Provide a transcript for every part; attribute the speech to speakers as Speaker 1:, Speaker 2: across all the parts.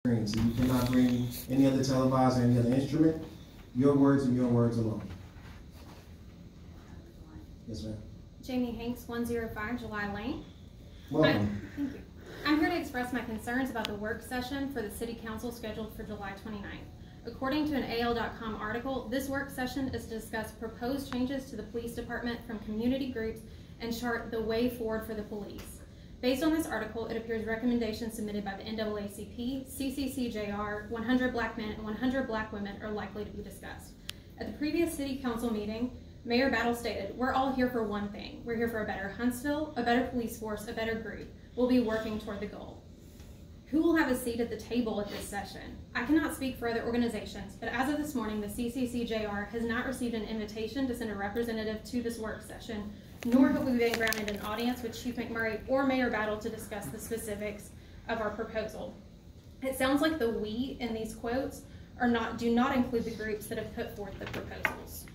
Speaker 1: screen. So you cannot bring any other televisor or any other instrument. Your words and your words alone. Yes, ma'am.
Speaker 2: Jamie Hanks, 105 July Lane.
Speaker 1: Welcome.
Speaker 2: Thank you. I'm here to express my concerns about the work session for the City Council scheduled for July 29th. According to an AL.com article, this work session is to discuss proposed changes to the police department from community groups and chart the way forward for the police. Based on this article, it appears recommendations submitted by the NAACP, CCCJR, 100 Black Men, and 100 Black Women are likely to be discussed. At the previous City Council meeting, Mayor Battle stated, "We're all here for one thing. We're here for a better Huntsville, a better police force, a better group. We'll be working toward the goal." Who will have a seat at the table at this session? I cannot speak for other organizations, but as of this morning, the CCCJR has not received an invitation to send a representative to this work session, nor have we been granted an audience with Chief McMurray or Mayor Battle to discuss the specifics of our proposal. It sounds like the "we" in these quotes do not include the groups that have put forth the proposals.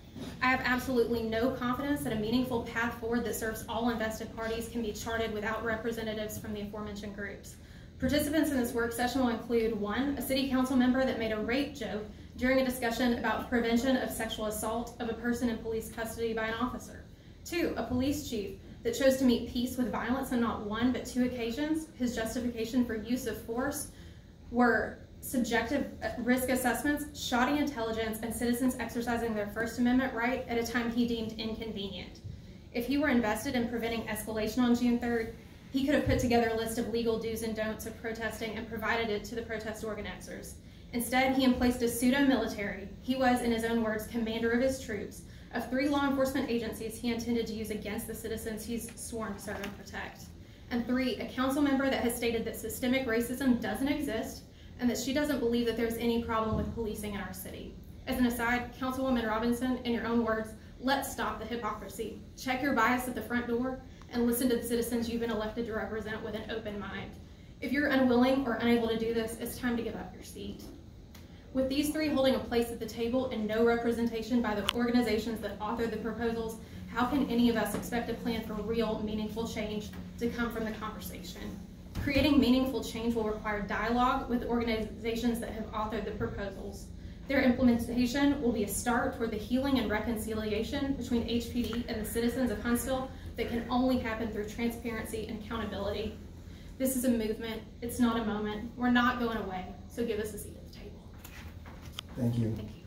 Speaker 2: I have absolutely no confidence that a meaningful path forward that serves all invested parties can be charted without representatives from the aforementioned groups. Participants in this work session will include 1, a City Council member that made a rape joke during a discussion about prevention of sexual assault of a person in police custody by an officer. 2, a police chief that chose to meet peace with violence on not 1 but 2 occasions. His justification for use of force were subjective risk assessments, shoddy intelligence, and citizens exercising their First Amendment right at a time he deemed inconvenient. If he were invested in preventing escalation on June 3rd, he could have put together a list of legal do's and don'ts of protesting and provided it to the protest organizers. Instead, he emplaced a pseudo-military. He was, in his own words, commander of his troops, of 3 law enforcement agencies he intended to use against the citizens he's sworn to serve and protect. And 3, a council member that has stated that systemic racism doesn't exist and that she doesn't believe that there's any problem with policing in our city. As an aside, Councilwoman Robinson, in your own words, let's stop the hypocrisy. Check your bias at the front door and listen to the citizens you've been elected to represent with an open mind. If you're unwilling or unable to do this, it's time to give up your seat. With these 3 holding a place at the table and no representation by the organizations that authored the proposals, how can any of us expect a plan for real, meaningful change to come from the conversation? Creating meaningful change will require dialogue with organizations that have authored the proposals. Their implementation will be a start toward the healing and reconciliation between HPD and the citizens of Huntsville that can only happen through transparency and accountability. This is a movement, it's not a moment. We're not going away, so give us a seat at the table.
Speaker 1: Thank you.
Speaker 2: Thank you.